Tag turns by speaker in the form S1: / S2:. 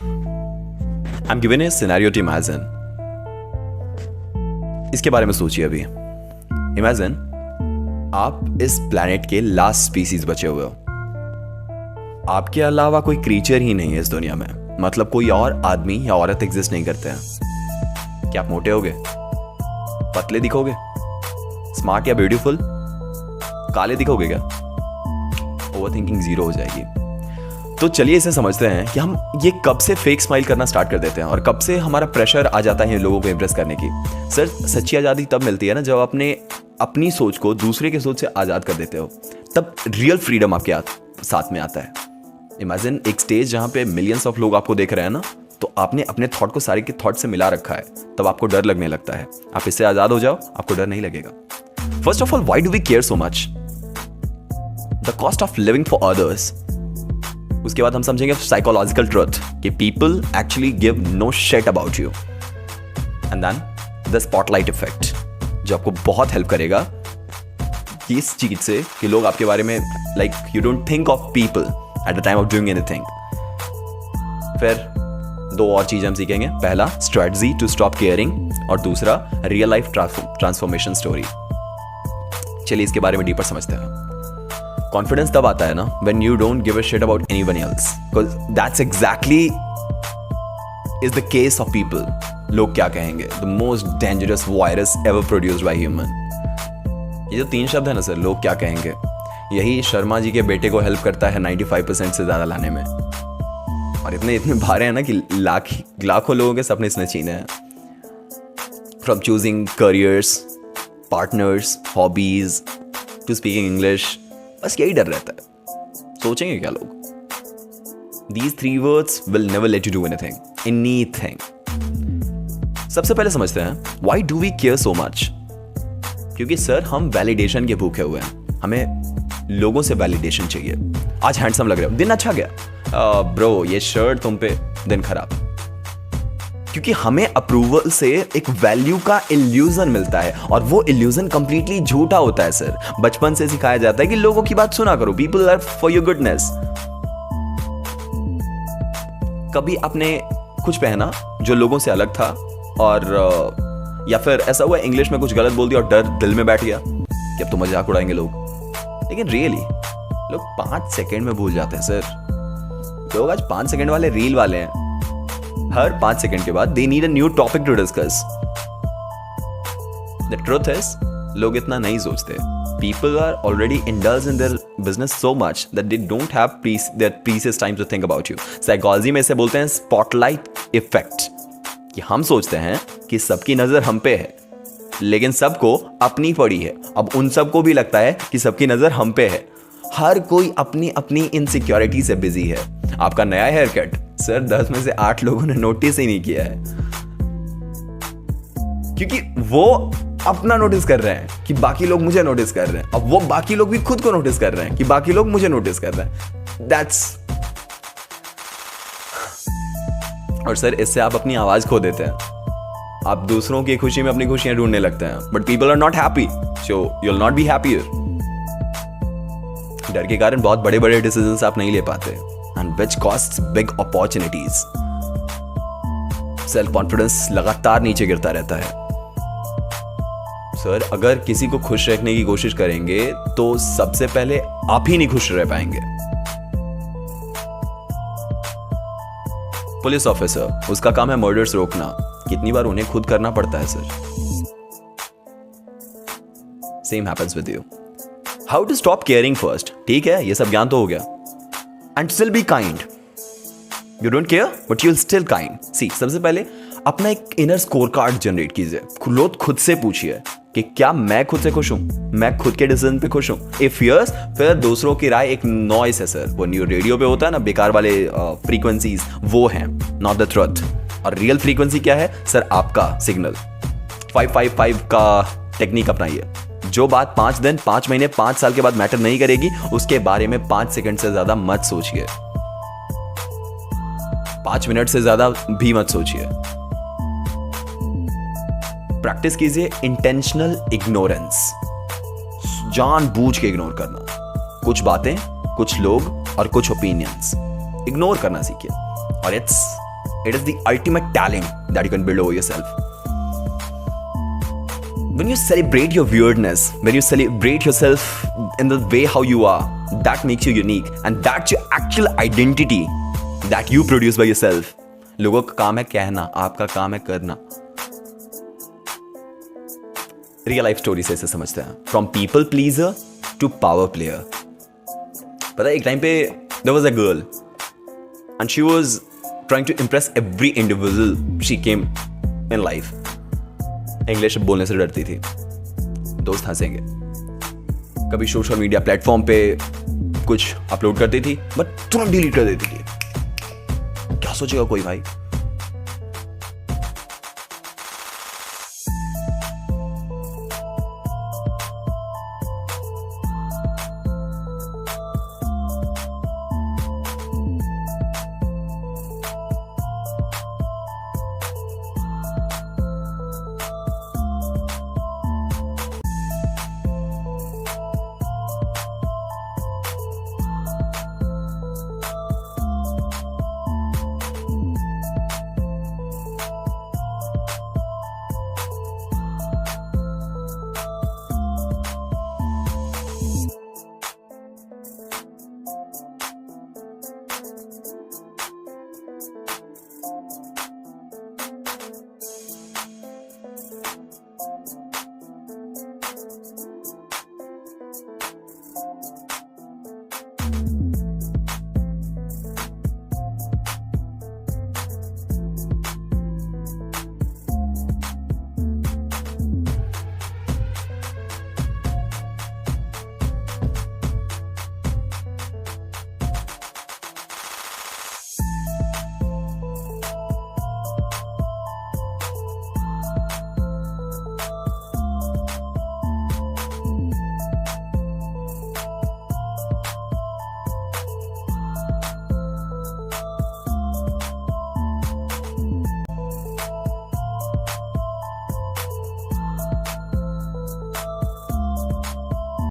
S1: I'm given a scenario to imagine. इसके बारे में सोचिए अभी. Imagine आप इस प्लैनेट के लास्ट स्पीसीज बचे हुए हो. आपके अलावा कोई क्रीचर ही नहीं है इस दुनिया में. मतलब कोई और आदमी या औरत एग्जिस्ट नहीं करते हैं. क्या आप मोटे होगे, पतले दिखोगे, स्मार्ट या ब्यूटीफुल, काले दिखोगे क्या? ओवर थिंकिंग जीरो हो जाएगी. तो चलिए इसे समझते हैं कि हम ये कब से फेक स्माइल करना स्टार्ट कर देते हैं और कब से हमारा प्रेशर आ जाता है लोगों को इम्प्रेस करने की. सर, सच्ची आज़ादी तब मिलती है ना जब आपने अपनी सोच को दूसरे के सोच से आज़ाद कर देते हो. तब रियल फ्रीडम आपके साथ में आता है. इमेजिन एक स्टेज जहाँ पे मिलियंस ऑफ लोग आपको देख रहे हैं ना, तो आपने अपने थॉट को सारे के थॉट से मिला रखा है. तब आपको डर लगने लगता है. आप इससे आज़ाद हो जाओ, आपको डर नहीं लगेगा. First of all, why do we care so much? The cost of living for others. उसके बाद हम समझेंगे साइकोलॉजिकल ट्रुथ कि people actually give no shit about you. And then the spotlight effect, जो आपको बहुत हेल्प करेगा इस चीज से कि लोग आपके बारे में like you don't think of people at the time of doing anything. फिर दो और चीज हम सीखेंगे. पहला, स्ट्रेटजी टू स्टॉप केयरिंग, और दूसरा, रियल लाइफ ट्रांसफॉर्मेशन स्टोरी. चलिए इसके बारे में डीपर समझते हैं. कॉन्फिडेंस तब आता है ना when you don't give a shit about anyone else, because that's exactly is the case of people. लोग क्या कहेंगे? The most dangerous virus ever produced by human. ये जो 3 शब्द है ना सर, लोग क्या कहेंगे, यही शर्मा जी के बेटे को हेल्प करता है 95% से ज़्यादा लाने में. और इतने भारे हैं ना कि लाखों लोगों के सपने इसने छीने हैं. From choosing careers, partners, hobbies, to speaking English, बस यही डर रहता है. सोचेंगे क्या लोग? These 3 words will never let you do anything. सबसे पहले समझते हैं why do we care so much? क्योंकि सर हम वैलिडेशन के भूखे हुए हैं. हमें लोगों से वैलिडेशन चाहिए. आज हैंडसम लग रहे हो, दिन अच्छा गया. ब्रो ये शर्ट तुम पे, दिन खराब. क्योंकि हमें अप्रूवल से एक वैल्यू का इल्यूजन मिलता है, और वो इल्यूजन कंप्लीटली झूठा होता है सर. बचपन से सिखाया जाता है कि लोगों की बात सुना करो, people are for your goodness. कभी आपने कुछ पहना जो लोगों से अलग था, और या फिर ऐसा हुआ इंग्लिश में कुछ गलत बोल दिया और डर दिल में बैठ गया कि अब तो मजाक उड़ाएंगे लोग. लेकिन रियली लोग 5 सेकेंड में भूल जाते हैं सर. लोग आज 5 सेकेंड वाले रील वाले हैं. हर 5 सेकंड के बाद they need a new topic to discuss. The truth is, लोग इतना नहीं सोचते. People are already indulge in their business so much that they don't have their precious time to think about you. Psychology में इसे बोलते हैं spotlight effect, कि हम सोचते हैं कि सबकी नजर हम पे है, लेकिन सबको अपनी पड़ी है. अब उन सबको भी लगता है कि सबकी नजर हम पे है. हर कोई अपनी अपनी इनसिक्योरिटी से बिजी है. आपका नया हेयर कट, सर 10 में से 8 लोगों ने नोटिस ही नहीं किया है, क्योंकि वो अपना नोटिस कर रहे हैं कि बाकी लोग मुझे नोटिस कर रहे हैं. अब वो बाकी लोग भी खुद को नोटिस कर रहे हैं कि बाकी लोग मुझे नोटिस कर रहे हैं. दैट्स. और सर इससे आप अपनी आवाज खो देते हैं. आप दूसरों की खुशी में अपनी खुशियां ढूंढने लगते हैं. But people are not happy, so you will not be happier. डर के कारण बहुत बड़े बड़े डिसीजंस आप नहीं ले पाते, and which costs big opportunities. Self confidence लगातार नीचे गिरता रहता है. सर अगर किसी को खुश रखने की कोशिश करेंगे तो सबसे पहले आप ही नहीं खुश रह पाएंगे. पुलिस ऑफिसर, उसका काम है मर्डर्स रोकना. कितनी बार उन्हें खुद करना पड़ता है sir. Same happens with you. How to stop caring first. ठीक है, ये सब ज्ञान तो हो गया. And still be kind. You don't care, but you'll still kind. See, सबसे पहले अपना एक इनर स्कोर कार्ड जनरेट कीजिए. खुद से पूछिए कि क्या मैं खुद से खुश हूं, मैं खुद के डिसीजन पे खुश हूं. इफ यस, फिर दूसरों की राय एक नॉइस है सर. वो न्यू रेडियो पे होता है ना बेकार वाले फ्रीक्वेंसीज, वो हैं, नॉट द ट्रुथ. और रियल फ्रीक्वेंसी क्या है सर? आपका सिग्नल. 555 का टेक्निक अपनाइए. जो बात 5 दिन, 5 महीने, 5 साल के बाद मैटर नहीं करेगी, उसके बारे में 5 सेकंड से ज्यादा मत सोचिए. 5 मिनट से ज्यादा भी मत सोचिए. प्रैक्टिस कीजिए इंटेंशनल इग्नोरेंस. जानबूझ के इग्नोर करना. कुछ बातें, कुछ लोग और कुछ ओपिनियंस इग्नोर करना सीखिए. और it's It is the ultimate talent that you can build over yourself. When you celebrate your weirdness, when you celebrate yourself in the way how you are, that makes you unique, and that's your actual identity that you produce by yourself. लोगों का काम है कहना, आपका काम है करना. Real life story से इसे समझते हैं. From people pleaser to power player. पता है एक टाइम पे there was a girl and she was trying to impress every individual she came in life. English बोलने से डरती थी. दोस्त हंसेंगे. कभी सोशल मीडिया प्लेटफॉर्म पे कुछ अपलोड करती थी बट तुरंत डिलीट कर देती थी. क्या सोचेगा कोई भाई.